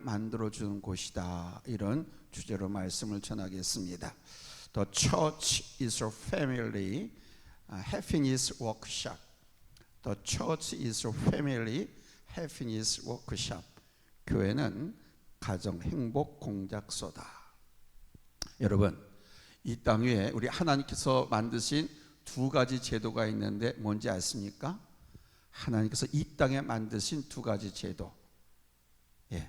만들어주는 곳이다. 이런 주제로 말씀을 전하겠습니다. The church is a family happiness workshop. The church is a family happiness workshop. 교회는 가정 행복 공작소다. 여러분, 이 땅 위에 우리 하나님께서 만드신 두 가지 제도가 있는데 뭔지 아십니까? 하나님께서 이 땅에 만드신 두 가지 제도,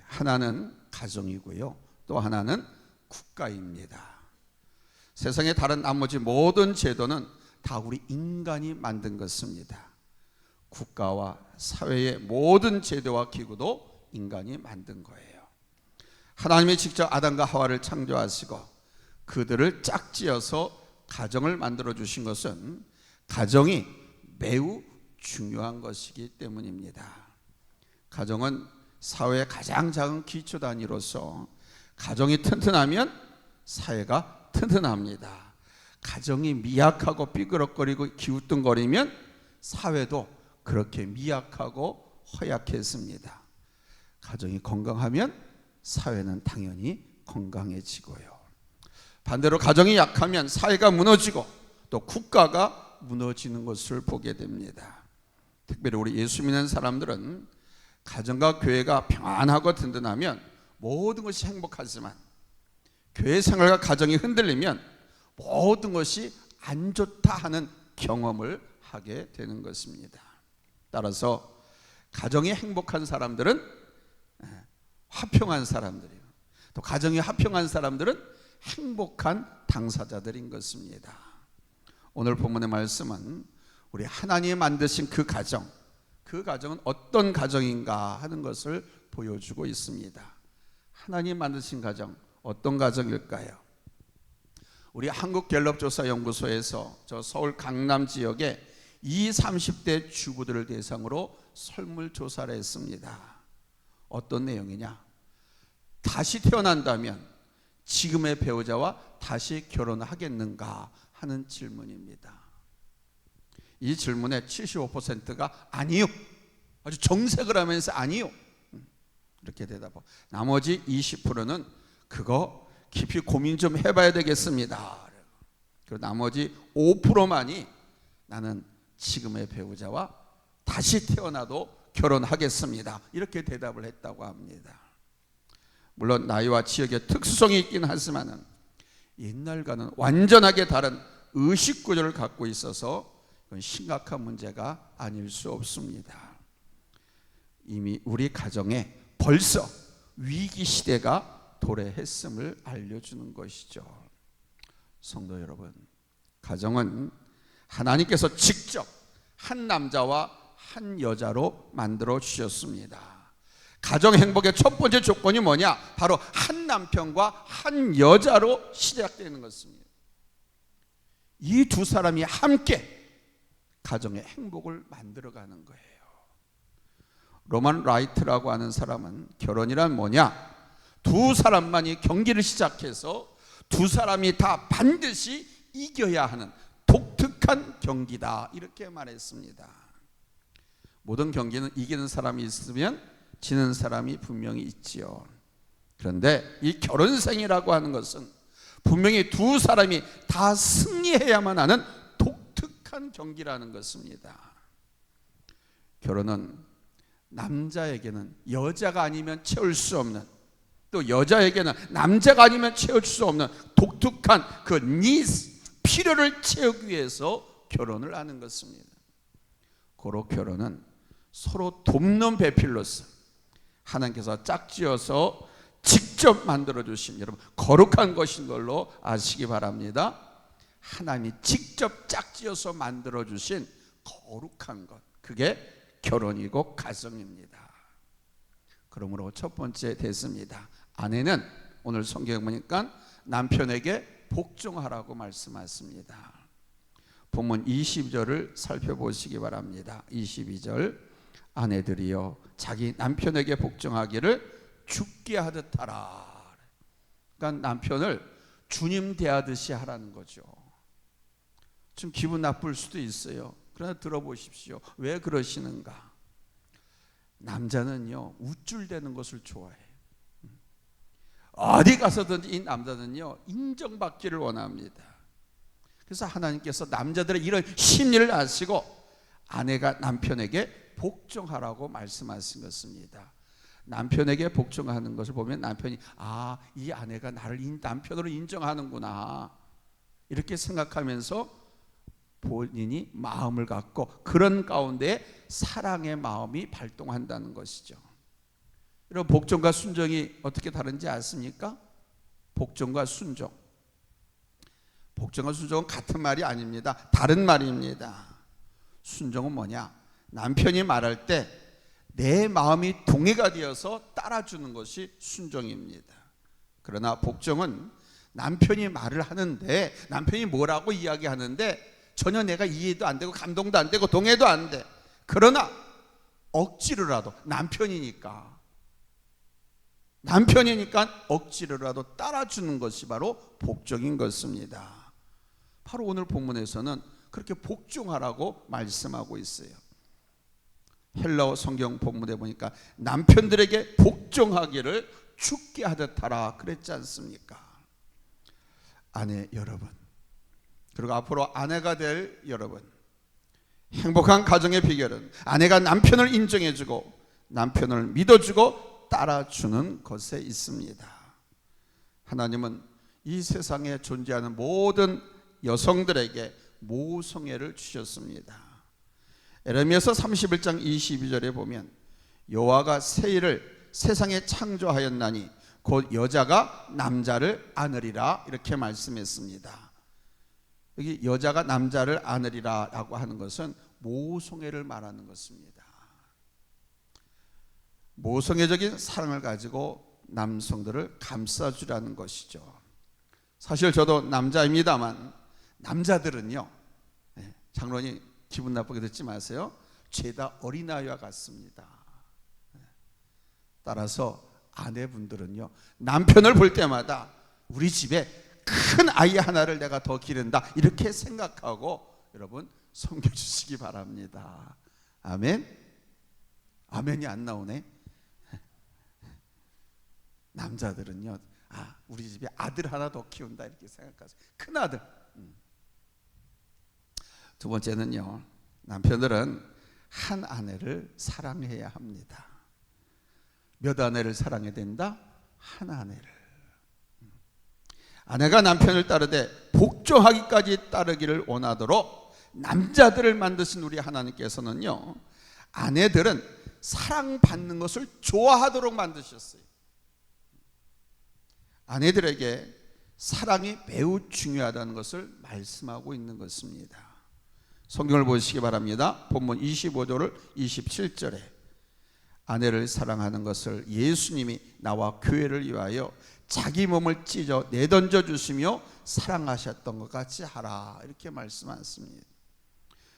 하나는 가정이고요, 또 하나는 국가입니다. 세상의 다른 나머지 모든 제도는 다 우리 인간이 만든 것입니다. 국가와 사회의 모든 제도와 기구도 인간이 만든 거예요. 하나님이 직접 아담과 하와를 창조하시고 그들을 짝지어서 가정을 만들어 주신 것은 가정이 매우 중요한 것이기 때문입니다. 가정은 사회의 가장 작은 기초 단위로서 가정이 튼튼하면 사회가 튼튼합니다. 가정이 미약하고 삐그덕거리고 기우뚱거리면 사회도 그렇게 미약하고 허약해집니다. 가정이 건강하면 사회는 당연히 건강해지고요. 반대로 가정이 약하면 사회가 무너지고 또 국가가 무너지는 것을 보게 됩니다. 특별히 우리 예수 믿는 사람들은 가정과 교회가 평안하고 든든하면 모든 것이 행복하지만 교회 생활과 가정이 흔들리면 모든 것이 안 좋다 하는 경험을 하게 되는 것입니다. 따라서 가정이 행복한 사람들은 화평한 사람들이에요. 또 가정이 화평한 사람들은 행복한 당사자들인 것입니다. 오늘 본문의 말씀은 우리 하나님이 만드신 그 가정은 어떤 가정인가 하는 것을 보여주고 있습니다. 하나님 만드신 가정, 어떤 가정일까요? 우리 한국갤럽조사연구소에서 저 서울 강남 지역에 20, 30대 주부들을 대상으로 설문조사를 했습니다. 어떤 내용이냐? 다시 태어난다면 지금의 배우자와 다시 결혼하겠는가 하는 질문입니다. 이 질문에 75%가 아니요, 아주 정색을 하면서 아니요 이렇게 대답하고, 나머지 20%는 그거 깊이 고민 좀 해봐야 되겠습니다. 그리고 나머지 5%만이 나는 지금의 배우자와 다시 태어나도 결혼하겠습니다, 이렇게 대답을 했다고 합니다. 물론 나이와 지역의 특수성이 있긴 하지만 옛날과는 완전하게 다른 의식 구조를 갖고 있어서 심각한 문제가 아닐 수 없습니다. 이미 우리 가정에 벌써 위기 시대가 도래했음을 알려주는 것이죠. 성도 여러분, 가정은 하나님께서 직접 한 남자와 한 여자로 만들어 주셨습니다. 가정 행복의 첫 번째 조건이 뭐냐? 바로 한 남편과 한 여자로 시작되는 것입니다. 이 두 사람이 함께 가정의 행복을 만들어가는 거예요. 로만 라이트라고 하는 사람은 결혼이란 뭐냐? 두 사람만이 경기를 시작해서 두 사람이 다 반드시 이겨야 하는 독특한 경기다, 이렇게 말했습니다. 모든 경기는 이기는 사람이 있으면 지는 사람이 분명히 있지요. 그런데 이 결혼생이라고 하는 것은 분명히 두 사람이 다 승리해야만 하는 독특한 경기라는 것입니다. 결혼은 남자에게는 여자가 아니면 채울 수 없는, 또 여자에게는 남자가 아니면 채울 수 없는 독특한 그 필요를 채우기 위해서 결혼을 하는 것입니다. 고로 결혼은 서로 돕는 배필로서 하나님께서 짝지어서 직접 만들어주신, 여러분 거룩한 것인 걸로 아시기 바랍니다. 하나님이 직접 짝지어서 만들어주신 거룩한 것, 그게 결혼이고 가정입니다. 그러므로 첫 번째 됐습니다. 아내는 오늘 성경 보니까 남편에게 복종하라고 말씀하십니다. 본문 22절을 살펴보시기 바랍니다. 22절, 아내들이여 자기 남편에게 복종하기를 죽게 하듯 하라. 그러니까 남편을 주님 대하듯이 하라는 거죠. 좀 기분 나쁠 수도 있어요. 그러나 들어보십시오. 왜 그러시는가? 남자는요, 우쭐대는 것을 좋아해요. 어디 가서든지 이 남자는요 인정받기를 원합니다. 그래서 하나님께서 남자들의 이런 심리를 아시고 아내가 남편에게 복종하라고 말씀하신 것입니다. 남편에게 복종하는 것을 보면 남편이 이 아내가 나를 남편으로 인정하는구나 이렇게 생각하면서 본인이 마음을 갖고 그런 가운데 사랑의 마음이 발동한다는 것이죠. 여러분, 복종과 순종이 어떻게 다른지 아십니까? 복종과 순종은 같은 말이 아닙니다. 다른 말입니다. 순종은 뭐냐? 남편이 말할 때 내 마음이 동의가 되어서 따라주는 것이 순종입니다. 그러나 복종은 남편이 말을 하는데, 남편이 뭐라고 이야기하는데 전혀 내가 이해도 안 되고 감동도 안 되고 동의도 안 돼. 그러나 억지로라도 남편이니까 억지로라도 따라주는 것이 바로 복종인 것입니다. 바로 오늘 본문에서는 그렇게 복종하라고 말씀하고 있어요. 헬라어 성경 본문에 보니까 남편들에게 복종하기를 죽게 하듯 하라 그랬지 않습니까? 아내 여러분, 그리고 앞으로 아내가 될 여러분, 행복한 가정의 비결은 아내가 남편을 인정해주고 남편을 믿어주고 따라주는 것에 있습니다. 하나님은 이 세상에 존재하는 모든 여성들에게 모성애를 주셨습니다. 에레미야서 31장 22절에 보면 여호와가 새 일을 세상에 창조하였나니 곧 여자가 남자를 안으리라 이렇게 말씀했습니다. 여기 여자가 남자를 안으리라 라고 하는 것은 모성애를 말하는 것입니다. 모성애적인 사랑을 가지고 남성들을 감싸주라는 것이죠. 사실 저도 남자입니다만 남자들은요, 장로님 기분 나쁘게 듣지 마세요. 죄다 어린아이와 같습니다. 따라서 아내분들은요, 남편을 볼 때마다 우리 집에 큰 아이 하나를 내가 더 기른다 이렇게 생각하고 여러분 섬겨주시기 바랍니다. 아멘? 아멘이 안 나오네. 남자들은요, 우리 집에 아들 하나 더 키운다 이렇게 생각하세요. 큰 아들. 두 번째는요, 남편들은 한 아내를 사랑해야 합니다. 몇 아내를 사랑해야 된다? 한 아내를. 아내가 남편을 따르되 복종하기까지 따르기를 원하도록 남자들을 만드신 우리 하나님께서는요, 아내들은 사랑받는 것을 좋아하도록 만드셨어요. 아내들에게 사랑이 매우 중요하다는 것을 말씀하고 있는 것입니다. 성경을 보시기 바랍니다. 본문 25절을 27절에 아내를 사랑하는 것을 예수님이 나와 교회를 위하여 자기 몸을 찢어 내던져 주시며 사랑하셨던 것 같이 하라 이렇게 말씀하십니다.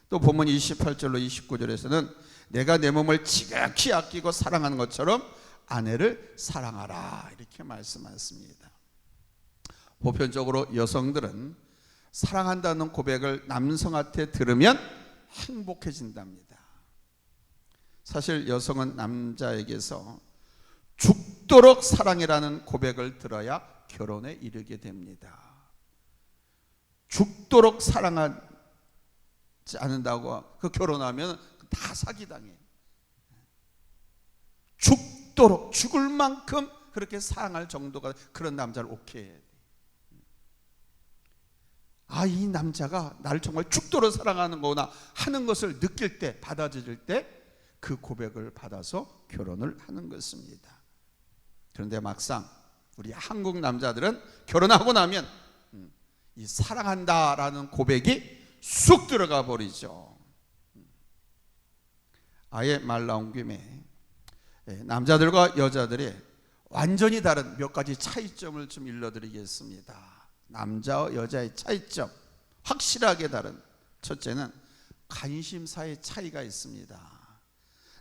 또 본문 28절로 29절에서는 내가 내 몸을 지극히 아끼고 사랑하는 것처럼 아내를 사랑하라 이렇게 말씀하십니다. 보편적으로 여성들은 사랑한다는 고백을 남성한테 들으면 행복해진답니다. 사실 여성은 남자에게서 죽도록 사랑이라는 고백을 들어야 결혼에 이르게 됩니다. 죽도록 사랑하지 않는다고 그 결혼하면 다 사기당해요. 죽도록 죽을 만큼 그렇게 사랑할 정도가 그런 남자를 오케이 해야 돼. 이 남자가 나를 정말 죽도록 사랑하는 거구나 하는 것을 느낄 때, 받아들일 때 그 고백을 받아서 결혼을 하는 것입니다. 그런데 막상 우리 한국 남자들은 결혼하고 나면 이 사랑한다라는 고백이 쑥 들어가 버리죠. 아예 말 나온 김에 남자들과 여자들이 완전히 다른 몇 가지 차이점을 좀 일러드리겠습니다. 남자와 여자의 차이점, 확실하게 다른. 첫째는 관심사의 차이가 있습니다.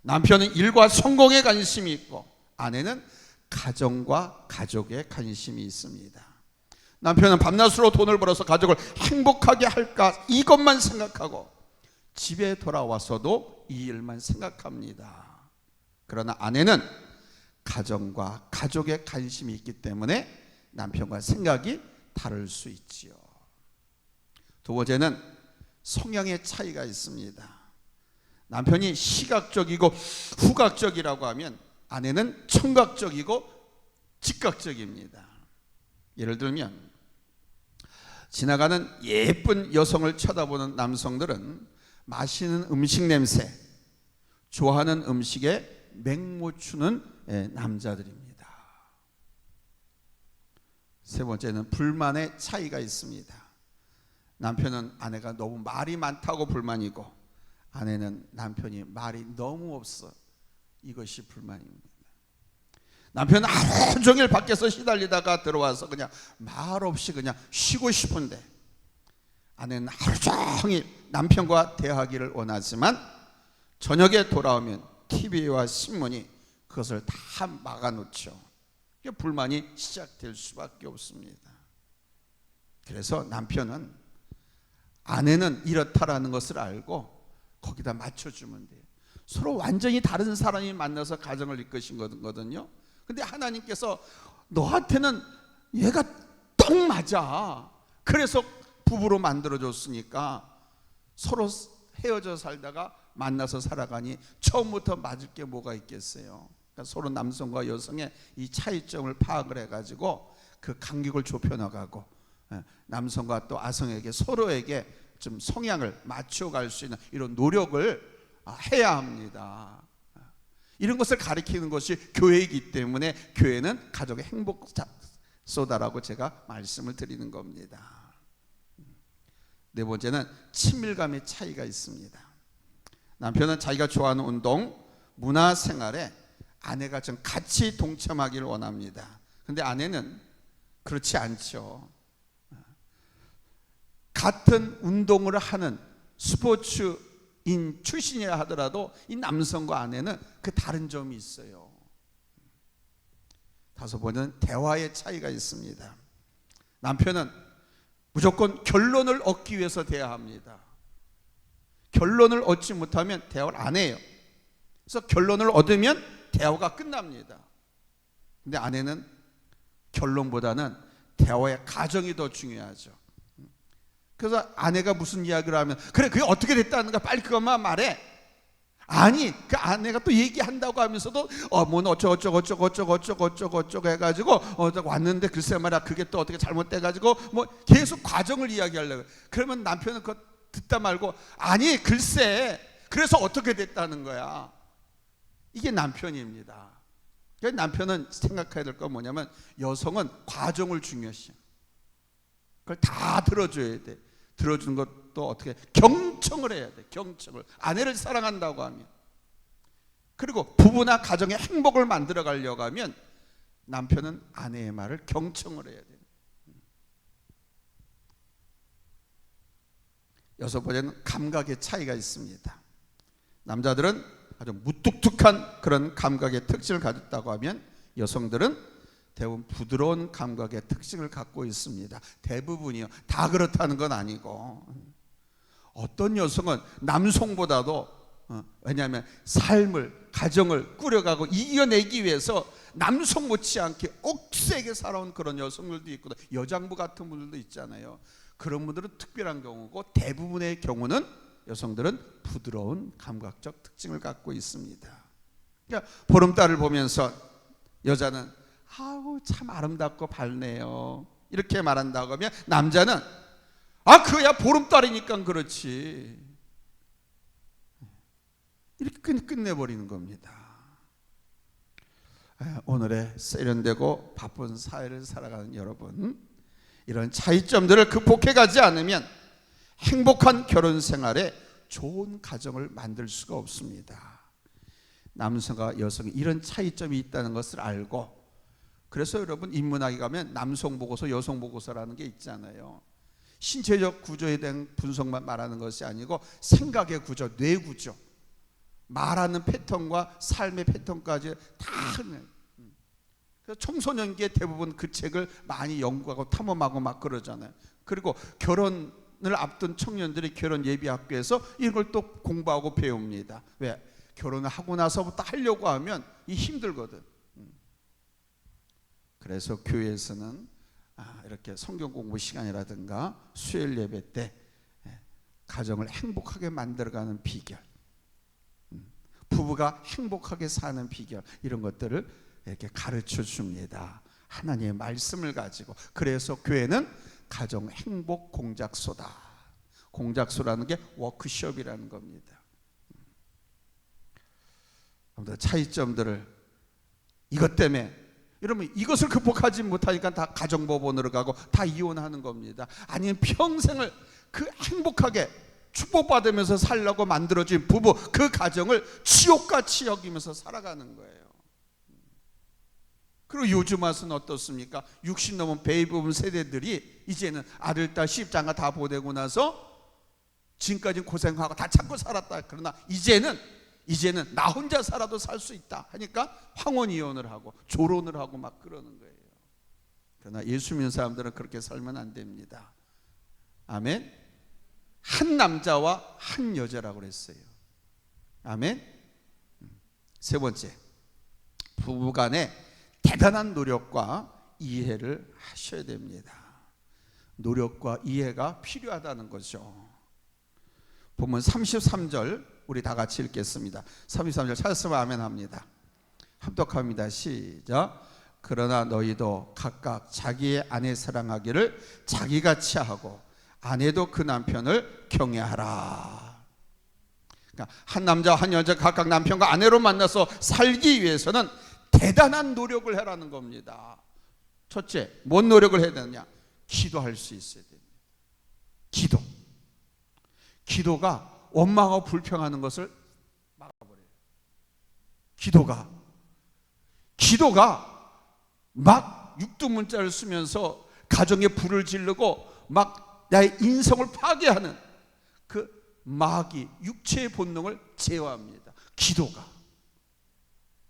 남편은 일과 성공에 관심이 있고 아내는 가정과 가족에 관심이 있습니다. 남편은 밤낮으로 돈을 벌어서 가족을 행복하게 할까 이것만 생각하고 집에 돌아와서도 이 일만 생각합니다. 그러나 아내는 가정과 가족에 관심이 있기 때문에 남편과 생각이 다를 수 있지요. 두 번째는 성향의 차이가 있습니다. 남편이 시각적이고 후각적이라고 하면 아내는 청각적이고 직각적입니다. 예를 들면 지나가는 예쁜 여성을 쳐다보는 남성들은 맛있는 음식 냄새, 좋아하는 음식에 맹모추는 남자들입니다. 세 번째는 불만의 차이가 있습니다. 남편은 아내가 너무 말이 많다고 불만이고 아내는 남편이 말이 너무 없어, 이것이 불만입니다. 남편은 하루 종일 밖에서 시달리다가 들어와서 그냥 말 없이 그냥 쉬고 싶은데 아내는 하루 종일 남편과 대화하기를 원하지만 저녁에 돌아오면 TV와 신문이 그것을 다 막아놓죠. 불만이 시작될 수밖에 없습니다. 그래서 남편은 아내는 이렇다라는 것을 알고 거기다 맞춰주면 돼요. 서로 완전히 다른 사람이 만나서 가정을 이끄신 거거든요. 근데 하나님께서 너한테는 얘가 딱 맞아, 그래서 부부로 만들어줬으니까 서로 헤어져 살다가 만나서 살아가니 처음부터 맞을 게 뭐가 있겠어요. 그러니까 서로 남성과 여성의 이 차이점을 파악을 해가지고 그 간격을 좁혀나가고 남성과 또 아성에게 서로에게 좀 성향을 맞춰갈 수 있는 이런 노력을 해야 합니다. 이런 것을 가리키는 것이 교회이기 때문에 교회는 가족의 행복소다라고 제가 말씀을 드리는 겁니다. 네 번째는 친밀감의 차이가 있습니다. 남편은 자기가 좋아하는 운동, 문화생활에 아내가 좀 같이 동참하기를 원합니다. 그런데 아내는 그렇지 않죠. 같은 운동을 하는 스포츠인 출신이라 하더라도 이 남성과 아내는 그 다른 점이 있어요. 다섯 번째는 대화의 차이가 있습니다. 남편은 무조건 결론을 얻기 위해서 대화합니다. 결론을 얻지 못하면 대화를 안 해요. 그래서 결론을 얻으면 대화가 끝납니다. 근데 아내는 결론보다는 대화의 과정이 더 중요하죠. 그래서 아내가 무슨 이야기를 하면 그래 그게 어떻게 됐다는가 빨리 그것만 말해. 아니 그 아내가 또 얘기한다고 하면서도 뭐 어쩌고 해가지고 왔는데 글쎄 말이야 그게 또 어떻게 잘못돼가지고 뭐 계속 과정을 이야기하려고. 그러면 남편은 그거 듣다 말고 아니 글쎄 그래서 어떻게 됐다는 거야. 이게 남편입니다. 남편은 생각해야 될 건 뭐냐면 여성은 과정을 중요시해요. 그걸 다 들어줘야 돼. 들어주는 것도 어떻게 경청을 해야 돼. 경청을. 아내를 사랑한다고 하면, 그리고 부부나 가정의 행복을 만들어 가려고 하면 남편은 아내의 말을 경청을 해야 돼. 여섯 번째는 감각의 차이가 있습니다. 남자들은 아주 무뚝뚝한 그런 감각의 특징을 가졌다고 하면 여성들은 대부분 부드러운 감각의 특징을 갖고 있습니다. 대부분이요. 다 그렇다는 건 아니고 어떤 여성은 남성보다도 왜냐하면 삶을 가정을 꾸려가고 이겨내기 위해서 남성 못지않게 억세게 살아온 그런 여성들도 있고 여장부 같은 분들도 있잖아요. 그런 분들은 특별한 경우고 대부분의 경우는 여성들은 부드러운 감각적 특징을 갖고 있습니다. 그러니까 보름달을 보면서 여자는 아우 참 아름답고 밝네요 이렇게 말한다고 하면 남자는 그야 보름달이니까 그렇지 이렇게 끝내버리는 겁니다. 오늘의 세련되고 바쁜 사회를 살아가는 여러분, 이런 차이점들을 극복해가지 않으면 행복한 결혼 생활에 좋은 가정을 만들 수가 없습니다. 남성과 여성이 이런 차이점이 있다는 것을 알고, 그래서 여러분 인문학에 가면 남성 보고서 여성 보고서라는 게 있잖아요. 신체적 구조에 대한 분석만 말하는 것이 아니고 생각의 구조, 뇌 구조, 말하는 패턴과 삶의 패턴까지 다. 그래서 청소년기에 대부분 그 책을 많이 연구하고 탐험하고 막 그러잖아요. 그리고 결혼을 앞둔 청년들이 결혼 예비학교에서 이걸 또 공부하고 배웁니다. 왜? 결혼을 하고 나서부터 하려고 하면 이 힘들거든. 그래서 교회에서는 이렇게 성경 공부 시간이라든가 수요일 예배 때 가정을 행복하게 만들어가는 비결, 부부가 행복하게 사는 비결, 이런 것들을 이렇게 가르쳐 줍니다. 하나님의 말씀을 가지고. 그래서 교회는 가정 행복 공작소다. 공작소라는 게 워크숍이라는 겁니다. 아무튼 차이점들을, 이것 때문에 여러분 이것을 극복하지 못하니까 다 가정법원으로 가고 다 이혼하는 겁니다. 아니면 평생을 그 행복하게 축복받으면서 살려고 만들어진 부부, 그 가정을 지옥같이 여기면서 살아가는 거예요. 그리고 요즘 와서는 어떻습니까? 60 넘은 베이비붐 세대들이 이제는 아들, 딸, 시집장가 다 보내고 나서 지금까지 고생하고 다 참고 살았다. 그러나 이제는 나 혼자 살아도 살 수 있다 하니까 황혼이혼을 하고 조론을 하고 막 그러는 거예요. 그러나 예수 믿는 사람들은 그렇게 살면 안 됩니다. 아멘. 한 남자와 한 여자라고 그랬어요. 아멘. 세 번째, 부부간에 대단한 노력과 이해를 하셔야 됩니다. 노력과 이해가 필요하다는 거죠. 보면 33절 우리 다 같이 읽겠습니다. 33절 찾았으면 아멘 합니다. 합독합니다. 시작. 그러나 너희도 각각 자기의 아내 사랑하기를 자기같이 하고 아내도 그 남편을 경외하라. 그러니까 한 남자 한 여자 각각 남편과 아내로 만나서 살기 위해서는 대단한 노력을 해라는 겁니다. 첫째, 뭔 노력을 해야 되느냐? 기도할 수 있어야 됩니다. 기도가 원망하고 불평하는 것을 막아버려요. 기도가 막 육두문자를 쓰면서 가정에 불을 지르고 막 나의 인성을 파괴하는 그 마귀, 육체의 본능을 제어합니다. 기도가.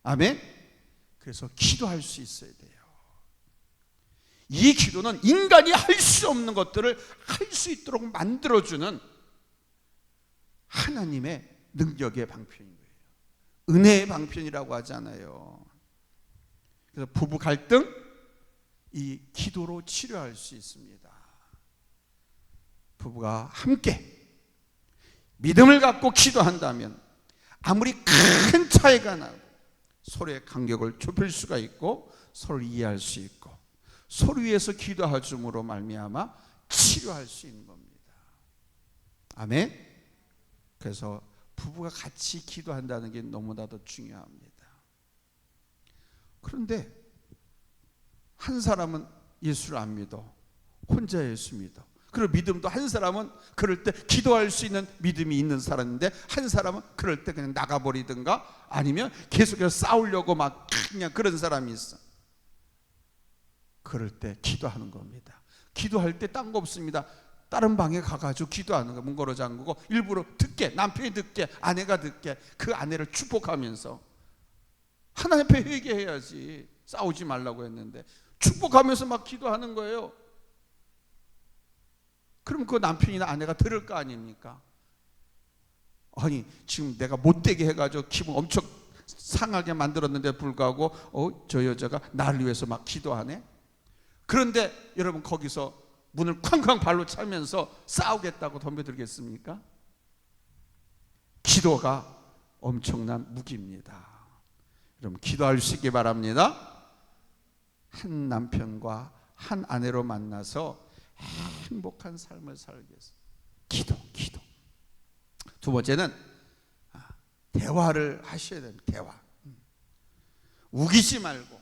아멘. 그래서 기도할 수 있어야 돼요. 이 기도는 인간이 할 수 없는 것들을 할 수 있도록 만들어주는 하나님의 능력의 방편인 거예요. 은혜의 방편이라고 하잖아요. 그래서 부부 갈등, 이 기도로 치료할 수 있습니다. 부부가 함께 믿음을 갖고 기도한다면 아무리 큰 차이가 나도 서로의 간격을 좁힐 수가 있고 서로를 이해할 수 있고 서로 위해서 기도할 줌으로 말미암아 치료할 수 있는 겁니다. 아멘. 그래서 부부가 같이 기도한다는 게 너무나도 중요합니다. 그런데 한 사람은 예수를 안 믿어, 혼자 예수 믿어. 그리고 믿음도 한 사람은 그럴 때 기도할 수 있는 믿음이 있는 사람인데 한 사람은 그럴 때 그냥 나가버리든가 아니면 계속해서 싸우려고 막 그냥 그런 사람이 있어. 그럴 때 기도하는 겁니다. 기도할 때 딴 거 없습니다. 다른 방에 가가지고 기도하는 거, 문 걸어 잠그고 일부러 듣게, 남편이 듣게, 아내가 듣게, 그 아내를 축복하면서 하나님 앞에 회개해야지. 싸우지 말라고 했는데 축복하면서 막 기도하는 거예요. 그럼 그 남편이나 아내가 들을 거 아닙니까? 아니 지금 내가 못되게 해가지고 기분 엄청 상하게 만들었는데 불구하고 저 여자가 나를 위해서 막 기도하네. 그런데 여러분 거기서 문을 쾅쾅 발로 차면서 싸우겠다고 덤벼들겠습니까? 기도가 엄청난 무기입니다. 여러분 기도할 수 있기 바랍니다. 한 남편과 한 아내로 만나서 행복한 삶을 살기 위해서 기도. 두 번째는 대화를 하셔야 됩니다. 대화. 우기지 말고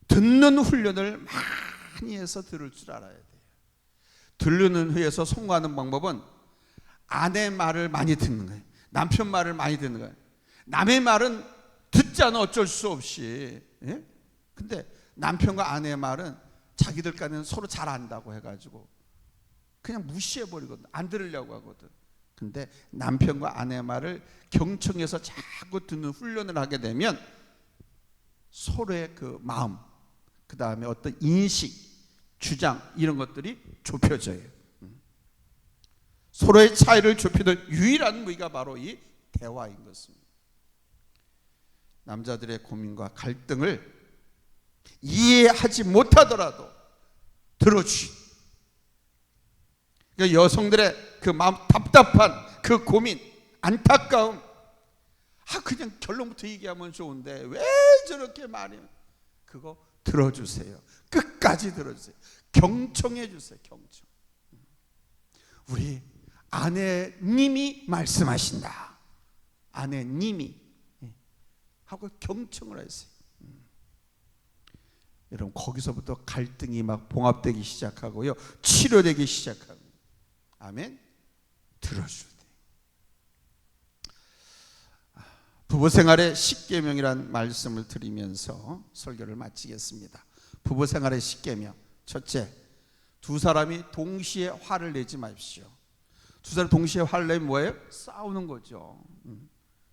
듣는 훈련을 많이 해서 들을 줄 알아야 돼요. 들르는 후에서 성공하는 방법은 아내 말을 많이 듣는 거예요. 남편 말을 많이 듣는 거예요. 남의 말은 듣잖아, 어쩔 수 없이. 예? 근데 남편과 아내의 말은 자기들 간에는 서로 잘 안다고 해가지고 그냥 무시해버리거든. 안 들으려고 하거든. 근데 남편과 아내의 말을 경청해서 자꾸 듣는 훈련을 하게 되면 서로의 그 마음, 그 다음에 어떤 인식, 주장 이런 것들이 좁혀져요. 서로의 차이를 좁히는 유일한 무기가 바로 이 대화인 것입니다. 남자들의 고민과 갈등을 이해하지 못하더라도 들어주시. 그러니까 여성들의 그 마음, 답답한 그 고민, 안타까움, 그냥 결론부터 얘기하면 좋은데 왜 저렇게 말해요? 그거 들어주세요. 끝까지 들어주세요. 경청해 주세요. 경청. 우리 아내님이 말씀하신다. 아내님이 하고 경청을 하세요. 여러분, 거기서부터 갈등이 막 봉합되기 시작하고요, 치료되기 시작하고. 아멘. 들어주세요. 부부생활의 10계명이란 말씀을 드리면서 설교를 마치겠습니다. 부부생활의 10계명. 첫째, 두 사람이 동시에 화를 내지 마십시오. 두 사람이 동시에 화를 내면 뭐예요? 싸우는 거죠.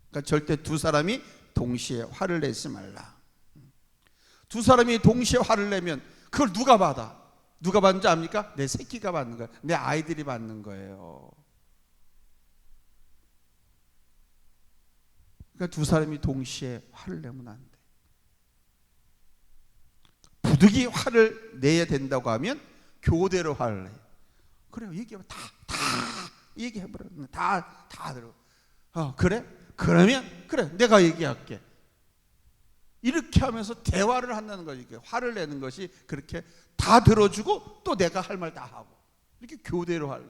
그러니까 절대 두 사람이 동시에 화를 내지 말라. 두 사람이 동시에 화를 내면 그걸 누가 받아? 누가 받는지 압니까? 내 새끼가 받는 거예요. 내 아이들이 받는 거예요. 그러니까 두 사람이 동시에 화를 내면 안 돼. 부득이 화를 내야 된다고 하면 교대로 화를 내요. 그래요. 얘기하면 다 얘기해버려. 다 들어. 그래? 그러면 그래, 내가 얘기할게. 이렇게 하면서 대화를 한다는 거지. 화를 내는 것이 그렇게 다 들어주고 또 내가 할 말 다 하고, 이렇게 교대로 할래.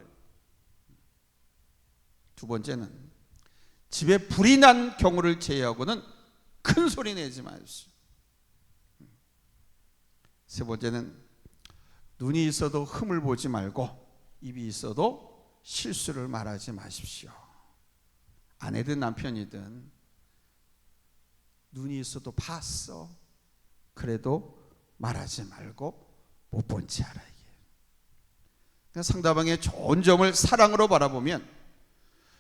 두 번째는 집에 불이 난 경우를 제외하고는 큰 소리 내지 마십시오. 세 번째는 눈이 있어도 흠을 보지 말고 입이 있어도 실수를 말하지 마십시오. 아내든 남편이든 눈이 있어도 봤어. 그래도 말하지 말고 못 본 지 알아. 이게 상대방의 좋은 점을 사랑으로 바라보면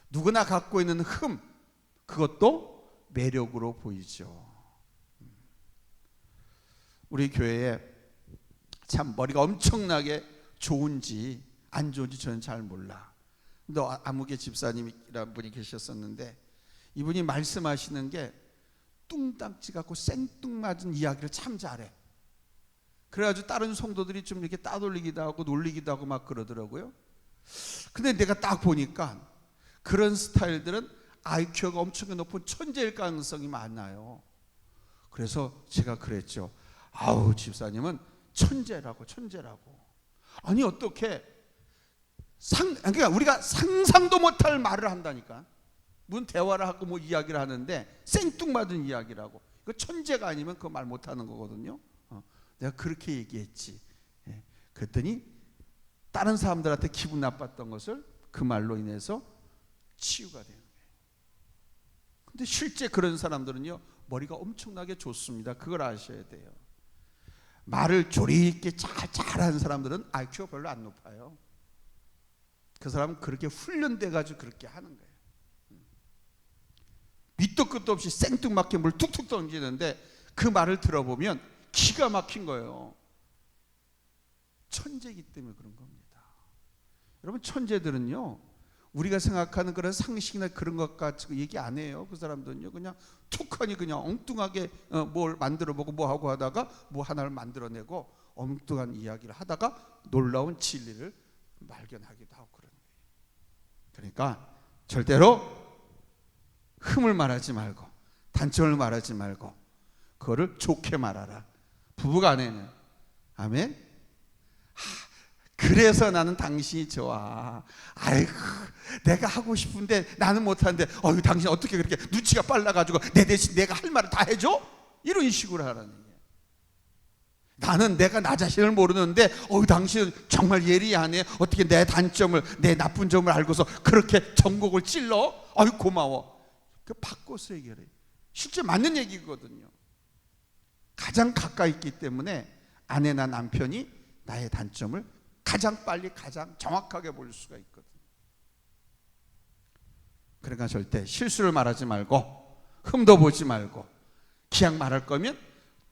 누구나 갖고 있는 흠, 그것도 매력으로 보이죠. 우리 교회에 참 머리가 엄청나게 좋은지 안 좋은지 저는 잘 몰라. 근데 아무개 집사님이라는 분이 계셨었는데, 이분이 말씀하시는 게 뚱딱지 같고 생뚱맞은 이야기를 참 잘해. 그래가지고 다른 성도들이 좀 이렇게 따돌리기도 하고 놀리기도 하고 막 그러더라고요. 근데 내가 딱 보니까 그런 스타일들은 IQ가 엄청 높은 천재일 가능성이 많아요. 그래서 제가 그랬죠. 아우, 집사님은 천재라고. 아니, 어떻게 그러니까 우리가 상상도 못할 말을 한다니까. 무슨 대화를 하고 뭐 이야기를 하는데 생뚱맞은 이야기라고. 그 천재가 아니면 그 말 못하는 거거든요. 내가 그렇게 얘기했지. 그랬더니 다른 사람들한테 기분 나빴던 것을 그 말로 인해서 치유가 되는 거예요. 근데 실제 그런 사람들은요, 머리가 엄청나게 좋습니다. 그걸 아셔야 돼요. 말을 조리 있게 잘하는 사람들은 IQ가 별로 안 높아요. 그 사람은 그렇게 훈련돼 가지고 그렇게 하는 거예요. 밑도 끝도 없이 생뚱맞게 물 툭툭 던지는데 그 말을 들어보면 기가 막힌 거예요. 천재이기 때문에 그런 겁니다. 여러분, 천재들은요, 우리가 생각하는 그런 상식이나 그런 것 가지고 얘기 안 해요. 그 사람들은요, 그냥 툭하니 그냥 엉뚱하게 뭘 만들어보고 뭐 하고 하다가 뭐 하나를 만들어내고 엉뚱한 이야기를 하다가 놀라운 진리를 발견하기도 하고 그러는 거예요. 그러니까 절대로 흠을 말하지 말고 단점을 말하지 말고 그거를 좋게 말하라. 부부간에는. 아멘. 그래서 나는 당신이 좋아. 아이고, 내가 하고 싶은데 나는 못하는데 당신 어떻게 그렇게 눈치가 빨라가지고 내 대신 내가 할 말을 다 해줘? 이런 식으로 하라는 거예요. 나는 내가 나 자신을 모르는데 당신은 정말 예리하네. 어떻게 내 단점을, 내 나쁜 점을 알고서 그렇게 전곡을 찔러? 고마워. 그 바꿔서 얘기해. 실제 맞는 얘기거든요. 가장 가까이 있기 때문에 아내나 남편이 나의 단점을 가장 빨리, 가장 정확하게 볼 수가 있거든. 그러니까 절대 실수를 말하지 말고 흠도 보지 말고 그냥 말할 거면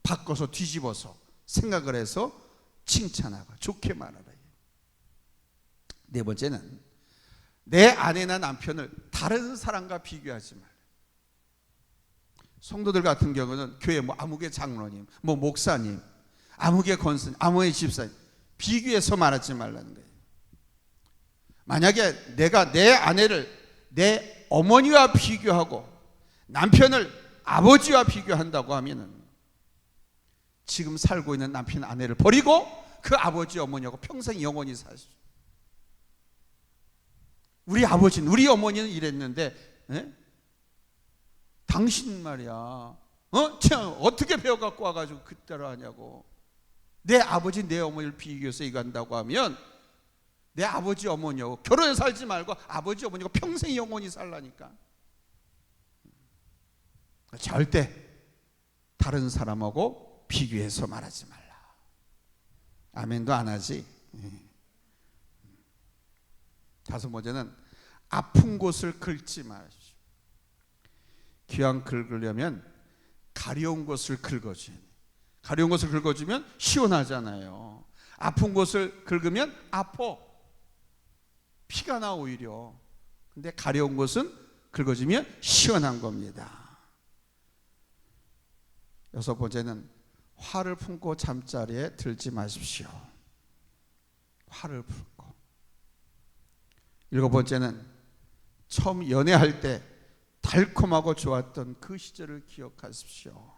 바꿔서 뒤집어서 생각을 해서 칭찬하고 좋게 말하라. 네 번째는 내 아내나 남편을 다른 사람과 비교하지 말라. 성도들 같은 경우는 교회 아무개 장로님, 목사님, 아무개 권사님, 아무개 집사님 비교해서 말하지 말라는 거예요. 만약에 내가 내 아내를 내 어머니와 비교하고 남편을 아버지와 비교한다고 하면은 지금 살고 있는 남편 아내를 버리고 그 아버지 어머니하고 평생 영원히 사시죠. 우리 아버지는 우리 어머니는 이랬는데 당신 말이야 참 어떻게 배워갖고 와가지고 그따라 하냐고. 내 아버지 내 어머니를 비교해서 이거 한다고 하면 내 아버지 어머니하고 결혼해 살지 말고 아버지 어머니가 평생 영원히 살라니까. 절대 다른 사람하고 비교해서 말하지 말라. 아멘도 안 하지. 다섯 번째는 아픈 곳을 긁지 마십시오. 귀한 긁으려면 가려운 곳을 긁어줘야 돼. 가려운 곳을 긁어주면 시원하잖아요. 아픈 곳을 긁으면 아파. 피가 나 오히려. 근데 가려운 곳은 긁어주면 시원한 겁니다. 여섯 번째는 화를 품고 잠자리에 들지 마십시오. 화를 품고. 일곱 번째는 처음 연애할 때 달콤하고 좋았던 그 시절을 기억하십시오.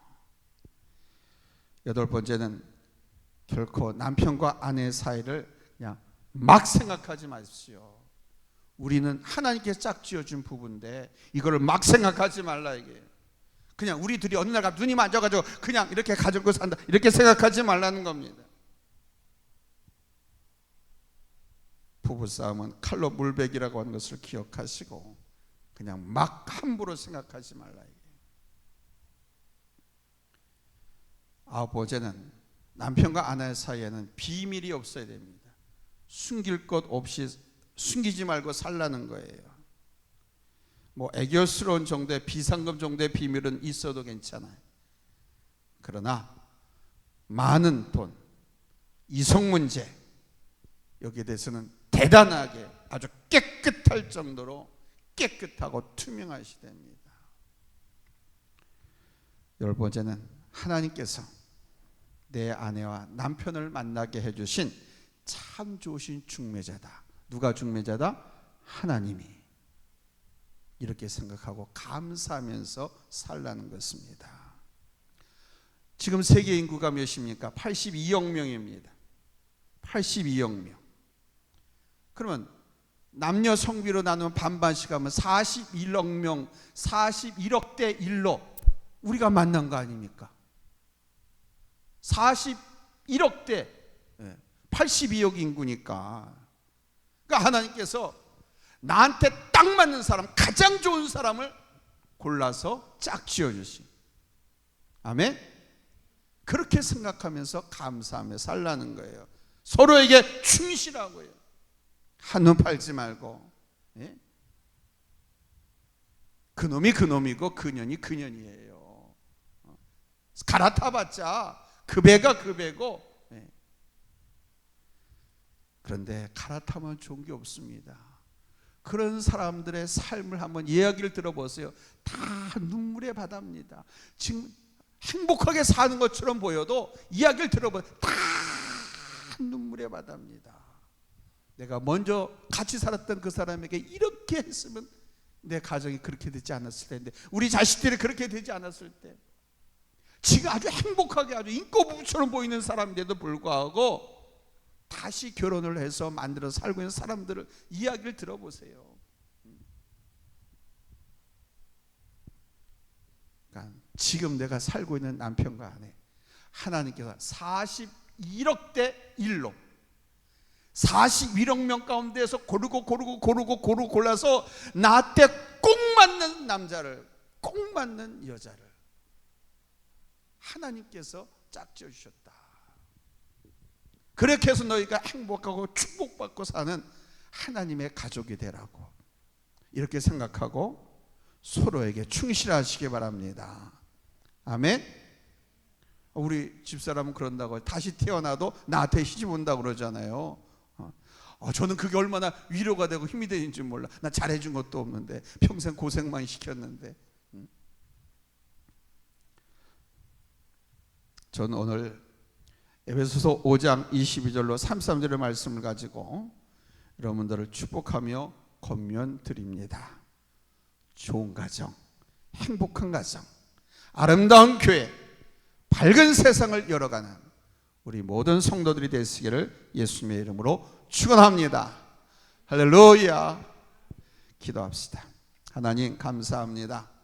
여덟 번째는 결코 남편과 아내 사이를 그냥 막 생각하지 마십시오. 우리는 하나님께 짝지어준 부부인데 이거를 막 생각하지 말라 이게. 그냥 우리 둘이 어느 날 눈이 맞아가지고 그냥 이렇게 가지고 산다 이렇게 생각하지 말라는 겁니다. 부부싸움은 칼로 물베기라고 하는 것을 기억하시고 그냥 막 함부로 생각하지 말라 이게. 아홉 번째는 남편과 아내 사이에는 비밀이 없어야 됩니다. 숨길 것 없이 숨기지 말고 살라는 거예요. 뭐 애교스러운 정도의 비상금 정도의 비밀은 있어도 괜찮아요. 그러나 많은 돈, 이성 문제 여기에 대해서는 대단하게 아주 깨끗할 정도로 깨끗하고 투명하셔야 됩니다. 열 번째는 하나님께서 내 아내와 남편을 만나게 해주신 참 좋으신 중매자다. 누가 중매자다? 하나님이. 이렇게 생각하고 감사하면서 살라는 것입니다. 지금 세계 인구가 몇입니까? 82억 명입니다. 82억 명. 그러면 남녀 성비로 나누면 반반씩 하면 41억 명, 41억 대 1로 우리가 만난 거 아닙니까? 41억 대 82억 인구니까. 그러니까 하나님께서 나한테 딱 맞는 사람, 가장 좋은 사람을 골라서 짝 지어주신. 아멘? 그렇게 생각하면서 감사하며 살라는 거예요. 서로에게 충실하고요. 한눈 팔지 말고. 예? 그놈이 그놈이고 그년이 그년이에요. 갈아타봤자 그 배가 그 배고. 예. 그런데 갈아타면 좋은 게 없습니다. 그런 사람들의 삶을 한번 이야기를 들어보세요. 다 눈물의 바다입니다. 지금 행복하게 사는 것처럼 보여도 이야기를 들어보세요. 다 눈물의 바다입니다. 내가 먼저 같이 살았던 그 사람에게 이렇게 했으면 내 가정이 그렇게 되지 않았을 텐데, 우리 자식들이 그렇게 되지 않았을 때, 지금 아주 행복하게 아주 인꼬부부처럼 보이는 사람인데도 불구하고 다시 결혼을 해서 만들어 살고 있는 사람들을 이야기를 들어보세요. 그러니까 지금 내가 살고 있는 남편과 아내, 하나님께서 41억 대 1로 41억 명 가운데서 고르고 골라서 나한테 꼭 맞는 남자를, 꼭 맞는 여자를 하나님께서 짝지어 주셨다. 그렇게 해서 너희가 행복하고 축복받고 사는 하나님의 가족이 되라고, 이렇게 생각하고 서로에게 충실하시기 바랍니다. 아멘. 우리 집사람은 그런다고, 다시 태어나도 나한테 시집 온다고 그러잖아요. 저는 그게 얼마나 위로가 되고 힘이 되는지 몰라. 나 잘해준 것도 없는데, 평생 고생만 시켰는데. 저는 오늘 에베소서 5장 22절로 33절의 말씀을 가지고 여러분들을 축복하며 권면 드립니다. 좋은 가정, 행복한 가정, 아름다운 교회, 밝은 세상을 열어가는 우리 모든 성도들이 되시기를 예수님의 이름으로 축원합니다. 할렐루야. 기도합시다. 하나님 감사합니다.